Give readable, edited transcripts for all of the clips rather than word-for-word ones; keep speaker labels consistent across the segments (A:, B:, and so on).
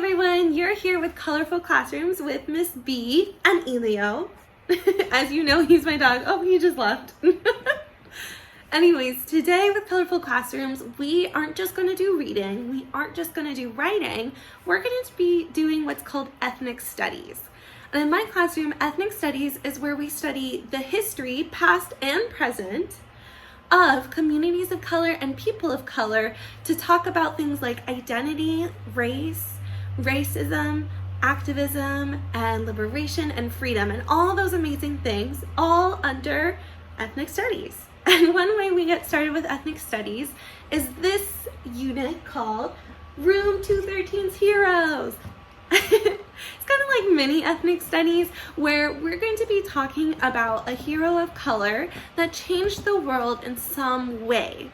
A: everyone, you're here with Colorful Classrooms with Miss B and Elio. As you know, he's my dog. Oh, he just left. Anyways, today with Colorful Classrooms, we aren't just going to do reading, we aren't just going to do writing, we're going to be doing what's called ethnic studies. And in my classroom, ethnic studies is where we study the history, past and present, of communities of color and people of color to talk about things like identity, race, racism, activism, and liberation and freedom, and all those amazing things, all under ethnic studies. And one way we get started with ethnic studies is this unit called Room 213's Heroes. It's kind of like mini ethnic studies where we're going to be talking about a hero of color that changed the world in some way.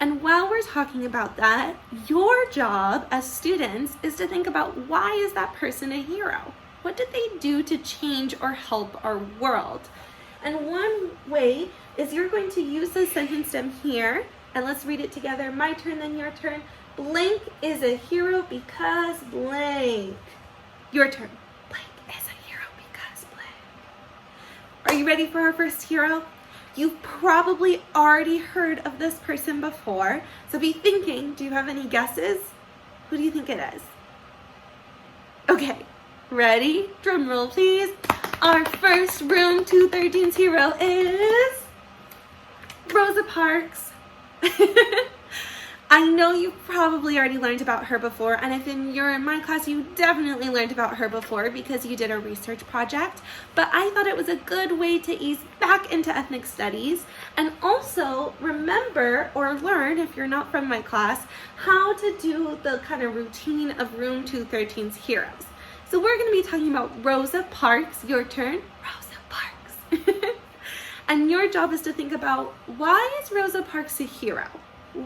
A: And while we're talking about that, your job as students is to think about, why is that person a hero? What did they do to change or help our world? And one way is you're going to use the sentence stem here, and let's read it together. My turn, then your turn. Blank is a hero because blank. Your turn. Blank is a hero because blank. Are you ready for our first hero? You've probably already heard of this person before, so be thinking, do you have any guesses? Who do you think it is? Okay, ready? Drum roll, please. Our first Room 213's hero is Rosa Parks. I know you probably already learned about her before, and if you're in my class, you definitely learned about her before because you did a research project, but I thought it was a good way to ease back into ethnic studies and also remember or learn, if you're not from my class, how to do the kind of routine of Room 213's heroes. So we're going to be talking about Rosa Parks. Your turn. Rosa Parks. And your job is to think about, why is Rosa Parks a hero?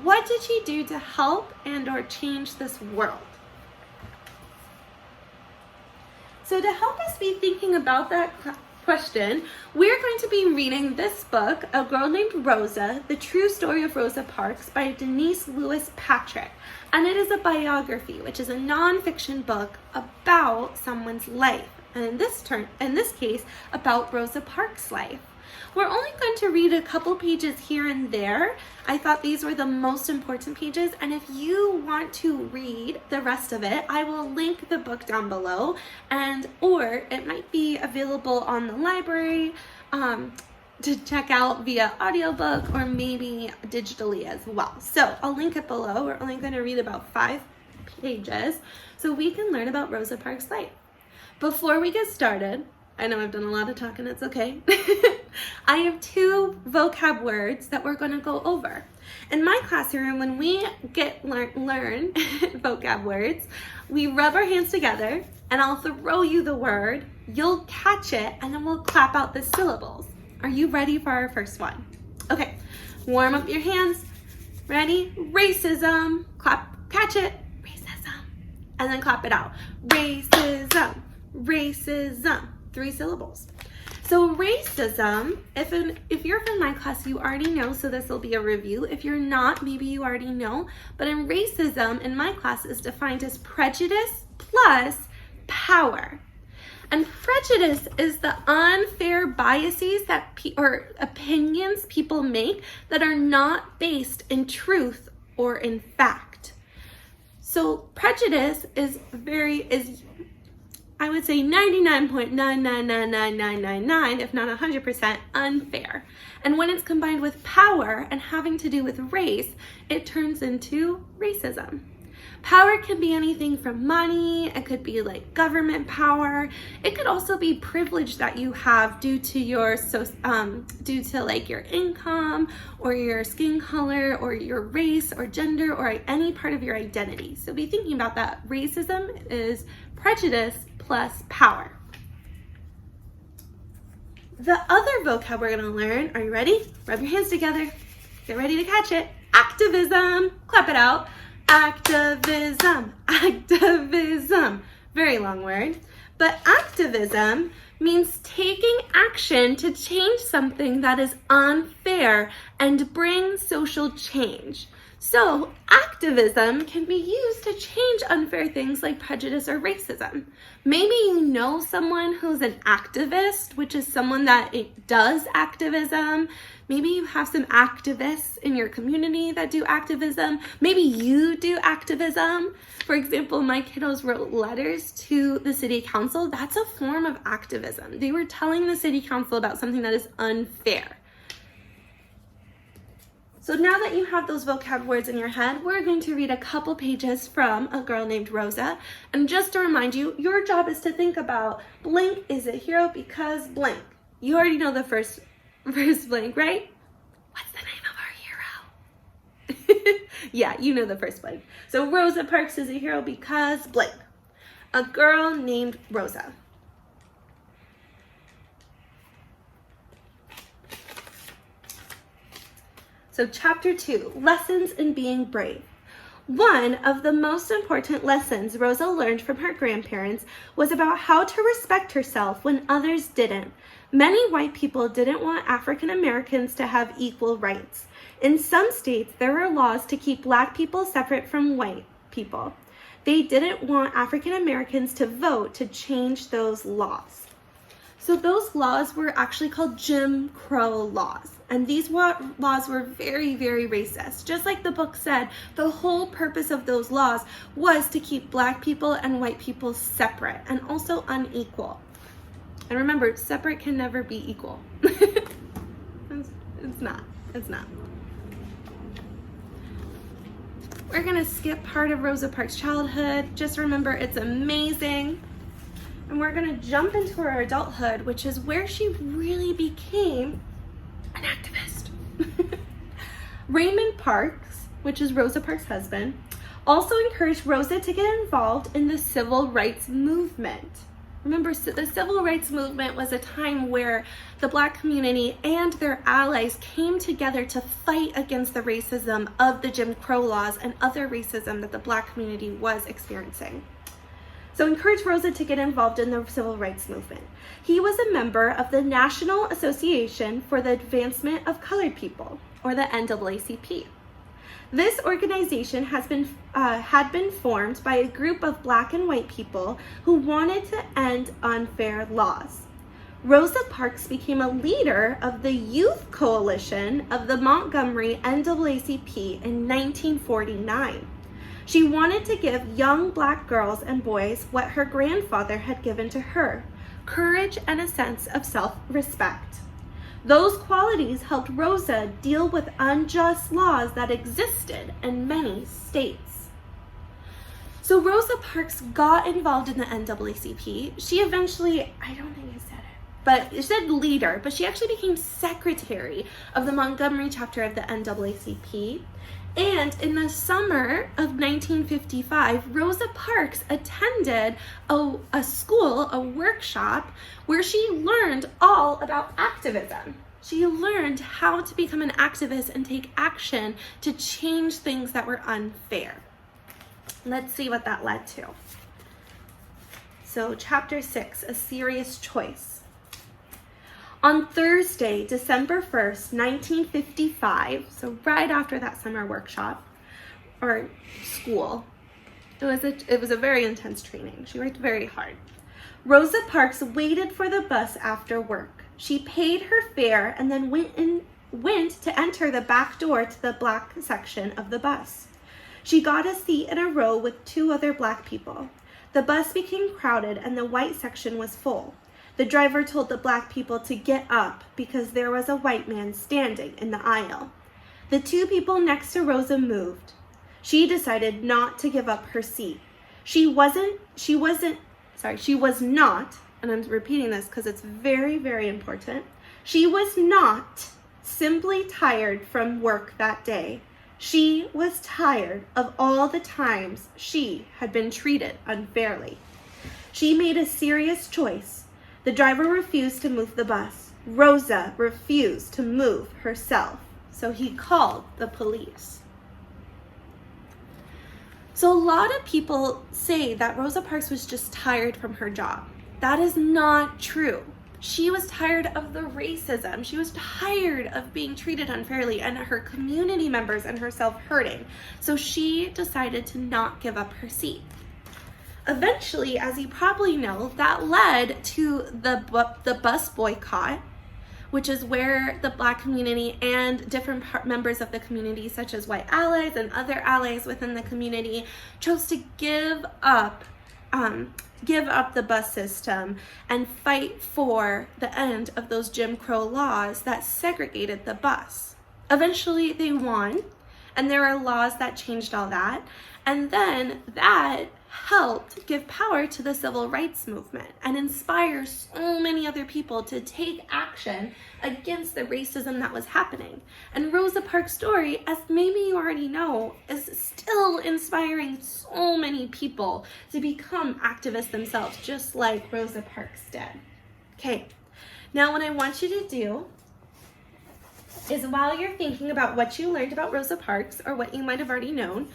A: What did she do to help and or change this world? So to help us be thinking about that question, we're going to be reading this book, A Girl Named Rosa, The True Story of Rosa Parks by Denise Lewis Patrick. And it is a biography, which is a nonfiction book about someone's life. And in this case, about Rosa Parks' life. We're only going to read a couple pages here and there. I thought these were the most important pages, and if you want to read the rest of it, I will link the book down below, or it might be available on the library to check out via audiobook or maybe digitally as well. So I'll link it below. We're only going to read about 5 pages so we can learn about Rosa Parks' life. Before we get started, I know I've done a lot of talking, it's okay. I have 2 vocab words that we're going to go over. In my classroom, when we learn vocab words, we rub our hands together and I'll throw you the word, you'll catch it, and then we'll clap out the syllables. Are you ready for our first one? Okay, warm up your hands. Ready? Racism. Clap, catch it. Racism. And then clap it out. Racism. Racism. 3 syllables. So racism, if you're from my class, you already know, so this will be a review. If you're not, maybe you already know, but in racism in my class is defined as prejudice plus power. And prejudice is the unfair biases or opinions people make that are not based in truth or in fact. So prejudice is I would say 99.9999999, if not 100%, unfair. And when it's combined with power and having to do with race, it turns into racism. Power can be anything from money, it could be like government power, it could also be privilege that you have due to your like your income or your skin color or your race or gender or any part of your identity. So be thinking about that. Racism is prejudice plus power. The other vocab we're going to learn, are you ready? Rub your hands together. Get ready to catch it. Activism. Clap it out. Activism. Activism. Very long word. But activism means taking action to change something that is unfair and bring social change. So activism can be used to change unfair things like prejudice or racism. Maybe you know someone who's an activist, which is someone that does activism. Maybe you have some activists in your community that do activism. Maybe you do activism. For example, my kiddos wrote letters to the city council. That's a form of activism. They were telling the city council about something that is unfair. So now that you have those vocab words in your head, we're going to read a couple pages from A Girl Named Rosa. And just to remind you, your job is to think about blank is a hero because blank. You already know the first blank, right? What's the name of our hero? Yeah, you know the first blank. So Rosa Parks is a hero because blank. A Girl Named Rosa. So chapter 2, Lessons in Being Brave. One of the most important lessons Rosa learned from her grandparents was about how to respect herself when others didn't. Many white people didn't want African Americans to have equal rights. In some states, there were laws to keep Black people separate from white people. They didn't want African Americans to vote to change those laws. So those laws were actually called Jim Crow laws. And these laws were very, very racist. Just like the book said, the whole purpose of those laws was to keep Black people and white people separate and also unequal. And remember, separate can never be equal. It's not. We're gonna skip part of Rosa Parks' childhood. Just remember, it's amazing. And we're gonna jump into her adulthood, which is where she really became an activist. Raymond Parks, which is Rosa Parks' husband, also encouraged Rosa to get involved in the civil rights movement. Remember, the civil rights movement was a time where the Black community and their allies came together to fight against the racism of the Jim Crow laws and other racism that the Black community was experiencing. So encouraged Rosa to get involved in the civil rights movement. He was a member of the National Association for the Advancement of Colored People, or the NAACP. This organization had been formed by a group of Black and white people who wanted to end unfair laws. Rosa Parks became a leader of the Youth Coalition of the Montgomery NAACP in 1949. She wanted to give young Black girls and boys what her grandfather had given to her, courage and a sense of self-respect. Those qualities helped Rosa deal with unjust laws that existed in many states. So Rosa Parks got involved in the NAACP. She eventually, I don't think I said it, but it said leader, but she actually became secretary of the Montgomery chapter of the NAACP. And in the summer of 1955, Rosa Parks attended a school, a workshop, where she learned all about activism. She learned how to become an activist and take action to change things that were unfair. Let's see what that led to. So chapter 6, A Serious Choice. On Thursday, December 1st, 1955, so right after that summer workshop or school, it was a very intense training. She worked very hard. Rosa Parks waited for the bus after work. She paid her fare and then went to enter the back door to the Black section of the bus. She got a seat in a row with 2 other Black people. The bus became crowded and the white section was full. The driver told the Black people to get up because there was a white man standing in the aisle. The 2 people next to Rosa moved. She decided not to give up her seat. She was not, and I'm repeating this because it's very, very important. She was not simply tired from work that day. She was tired of all the times she had been treated unfairly. She made a serious choice. The driver refused to move the bus. Rosa refused to move herself, so he called the police. So a lot of people say that Rosa Parks was just tired from her job. That is not true. she was tired of the racism. She was tired of being treated unfairly and her community members and herself hurting. So she decided to not give up her seat. Eventually, as you probably know, that led to the bus boycott, which is where the Black community and different members of the community, such as white allies and other allies within the community, chose to give up the bus system and fight for the end of those Jim Crow laws that segregated the bus. Eventually they won, and there are laws that changed all that, and then that helped give power to the civil rights movement and inspire so many other people to take action against the racism that was happening. And Rosa Parks' story, as maybe you already know, is still inspiring so many people to become activists themselves, just like Rosa Parks did. Okay, now what I want you to do is, while you're thinking about what you learned about Rosa Parks or what you might have already known,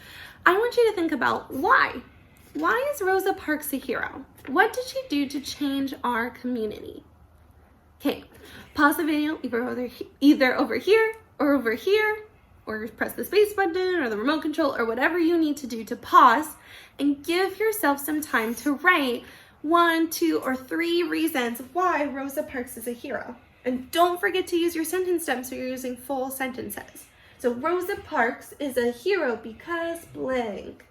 A: I want you to think about why. Why is Rosa Parks a hero? What did she do to change our community? Okay, pause the video either over here, or press the space button or the remote control or whatever you need to do to pause and give yourself some time to write 1, 2, or 3 reasons why Rosa Parks is a hero. And don't forget to use your sentence stems so you're using full sentences. So Rosa Parks is a hero because blank.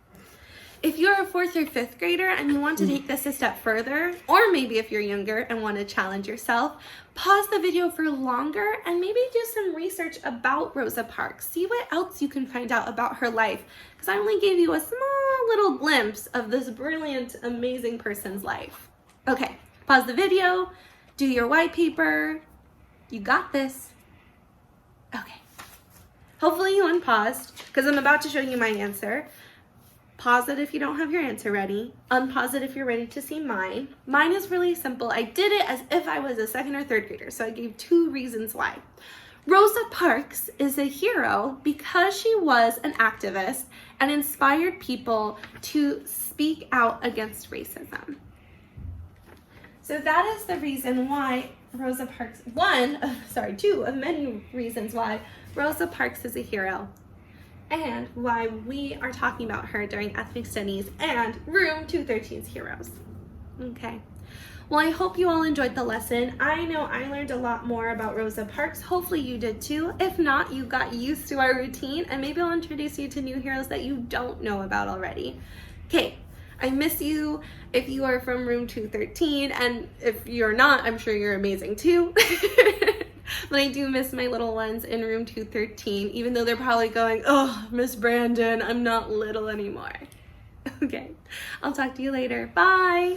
A: If you're a 4th or 5th grader and you want to take this a step further, or maybe if you're younger and want to challenge yourself, pause the video for longer and maybe do some research about Rosa Parks. See what else you can find out about her life, because I only gave you a small little glimpse of this brilliant, amazing person's life. Okay, pause the video, do your white paper. You got this. Okay. Hopefully you unpaused, because I'm about to show you my answer. Pause it if you don't have your answer ready. Unpause it if you're ready to see mine. Mine is really simple. I did it as if I was a 2nd or 3rd grader, so I gave 2 reasons why. Rosa Parks is a hero because she was an activist and inspired people to speak out against racism. So that is the reason why Rosa Parks, 2 of many reasons why Rosa Parks is a hero, and why we are talking about her during ethnic studies and Room 213's Heroes. Okay. Well, I hope you all enjoyed the lesson. I know I learned a lot more about Rosa Parks. Hopefully you did too. If not, you got used to our routine, and maybe I'll introduce you to new heroes that you don't know about already. Okay. I miss you if you are from Room 213, and if you're not, I'm sure you're amazing too. But I do miss my little ones in Room 213, even though they're probably going, oh, Miss Brandon, I'm not little anymore. Okay, I'll talk to you later. Bye.